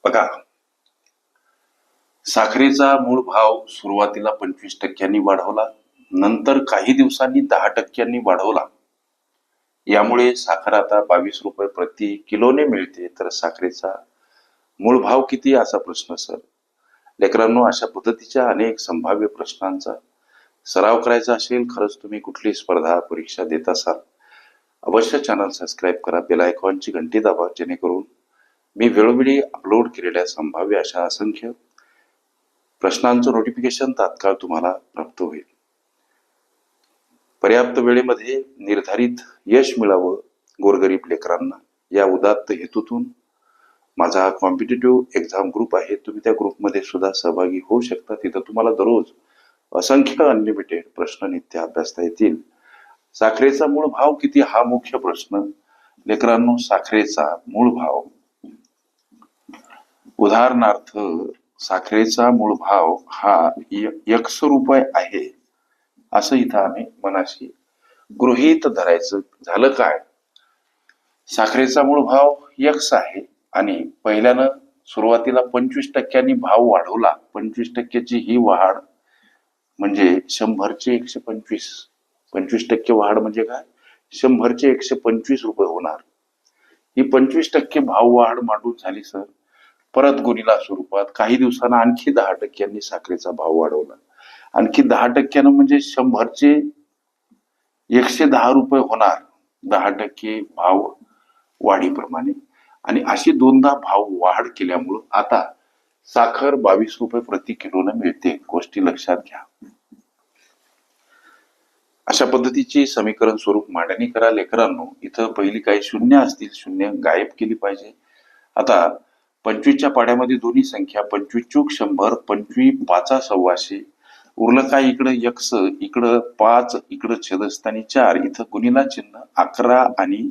बघा, साखरेचा मूळ भाव सुरुवातीला 25% वाढवला, नंतर काही दिवसांनी 10% वाढवला. यामुळे साखर आता 22 रुपये प्रति किलोने मिळते. तर साखरेचा मूळ भाव किती असा प्रश्न सर. लेकरांनो, अशा पद्धतीच्या अनेक संभाव्य प्रश्नांचा सराव करायचा असेल, खरंच तुम्ही कुठली स्पर्धा परीक्षा देत असाल, अवश्य चॅनल सबस्क्राईब करा, बेल आयकॉनची घंटी दाबा, जेणेकरून मी वेळोवेळी अपलोड केलेल्या संभाव्य अशा असंख्य प्रश्नांचं नोटिफिकेशन तात्काळ तुम्हाला प्राप्त होईल. पर्याप्त वेळेमध्ये निर्धारित यश मिळावं गोरगरीब लेकरांना, या उदात्त हेतूतून माझा कॉम्पिटिटिव्ह एक्झाम ग्रुप आहे. तुम्ही त्या ग्रुपमध्ये सुद्धा सहभागी होऊ शकता. तिथं तुम्हाला दररोज असंख्य अनलिमिटेड प्रश्न नित्य अभ्यासता येतील. साखरेचा मूळ भाव किती हा मुख्य प्रश्न. लेकरांनो, साखरेचा मूळ भाव, उदाहरणार्थ साखरेचा मूळ भाव हा 100 रुपये आहे असं इथं आम्ही मनाशी गृहीत धरायचं. झालं काय, साखरेचा मूळ भाव X आहे आणि पहिल्यानं सुरुवातीला 25% भाव वाढवला. 25%ची ही वाढ म्हणजे 100चे 125. 25% वाढ म्हणजे काय, 100चे 125 रुपये होणार. ही 25% भाव वाढ मांडून झाली सर. परत गुणिला स्वरूपात काही दिवसांना आणखी 10%नी साखरेचा भाव वाढवला. आणखी 10%, म्हणजे 100चे 110 रुपये होणार 10% भाव वाढीप्रमाणे. आणि अशी दोनदा भाव वाढ केल्यामुळं आता साखर 22 रुपये प्रति किलोनं मिळते. गोष्टी लक्षात घ्या. अशा पद्धतीची समीकरण स्वरूप मांडणी करा लेकरांनो. इथं पहिली काही शून्य असतील, शून्य गायब केली पाहिजे. आता 25च्या पाड्यामध्ये दोन्ही संख्या 25 चूक 100, 25 5 100. उरलं काय, इकडं X, इकडं 5, इकडं छेदस्थानी 4, इथं गुणिला चिन्ह 11 आणि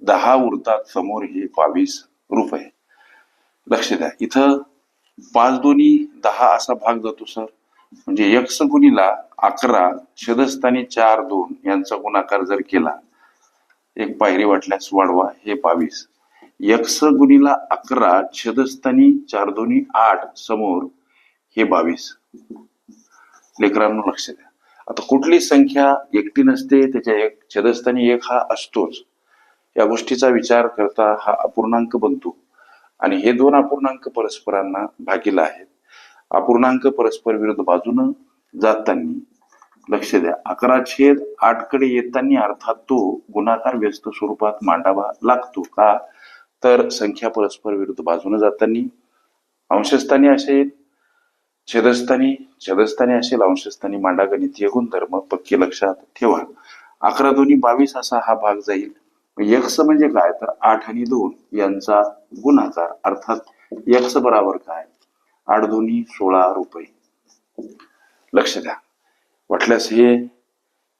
10 उरतात समोर, हे 22 रुपये. लक्ष द्या, इथं 5 दोन्ही 10 असा भाग जातो सर. म्हणजे X गुणिला 11 छेदस्थानी 4 2 यांचा गुणाकार जर केला, एक पायरी वाटल्यास वाढवा, हे 22. X गुणिला 11 छेदस्थानी 4 दोन्ही 8 समोर, हे 22. लेकरांनो लक्ष द्या, आता कुठली संख्या एकटी नसते, त्याच्या एक छेदस्थानी 1 हा असतोच. या गोष्टीचा विचार करता हा अपूर्णांक बनतो आणि हे दोन अपूर्णांक परस्परांना भागीला आहेत. अपूर्णांक परस्पर विरुद्ध बाजूनं जाताना लक्ष द्या, 11/8 कडे येताना अर्थात तो गुणाकार व्यस्त स्वरूपात मांडावा लागतो. का तर संख्या परस्पर विरुद्ध बाजूने जाताना अंशस्थानी असेल, छेदस्थानी असेल, अंशस्थानी मांडा. गणितीय गुणधर्म पक्के लक्षात ठेवा. 11 दोन्ही 22 असा हा भाग जाईल. X म्हणजे काय, तर 8 आणि 2 यांचा गुणाकार, अर्थात X बरोबर काय, 8 दोन्ही 16 रुपये. लक्ष द्या, वाटल्यास हे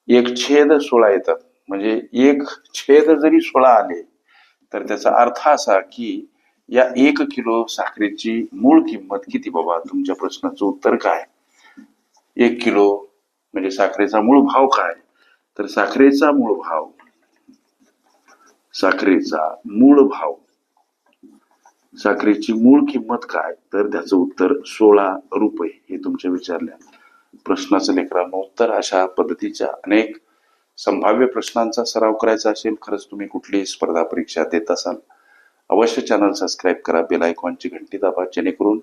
1/16 येतात. म्हणजे 1 जरी 16 आले तर त्याचा अर्थ असा की या 1 किलो साखरेची मूळ किंमत किती बाबा. तुमच्या प्रश्नाचं उत्तर काय, 1 किलो म्हणजे साखरेचा मूळ भाव काय, तर साखरेचा मूळ भाव साखरेची मूळ किंमत काय, तर त्याचं उत्तर 16 रुपये. हे तुमच्या विचारल्या प्रश्नाचं लेकरांनो उत्तर. अशा पद्धतीच्या अनेक संभाव्य प्रश्नांचा सराव करायचा असेल, खरंच तुम्ही कुठलीही स्पर्धा परीक्षा देत असाल, अवश्य चॅनल सबस्क्राईब करा, बेल आयकॉनची घंटी दाबा, जेणेकरून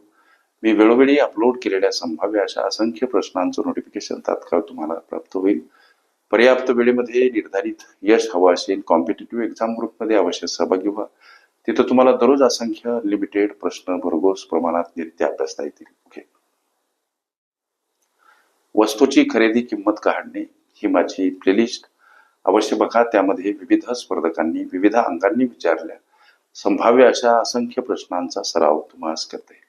मी वेळोवेळी अपलोड केलेल्या संभाव्य अशा असंख्य प्रश्नांचं नोटिफिकेशन तात्काळ तुम्हाला प्राप्त होईल. पर्याप्त वेळेमध्ये निर्धारित यश हवं असेल, कॉम्पिटिटिव्ह एक्झाम ग्रुपमध्ये अवश्य सहभागी व्हा. तिथं तुम्हाला दररोज असंख्य लिमिटेड प्रश्न भरघोस प्रमाणात नित्य अभ्यासता येतील. ओके, वस्तूची खरेदी किंमत काढणे ही माझी प्लेलिस्ट अवश्य बघा. त्यामध्ये विविध स्पर्धकांनी विविध अंगांनी विचारल्या संभाव्य अशा असंख्य प्रश्नांचा सराव तुम्हाला करता येईल.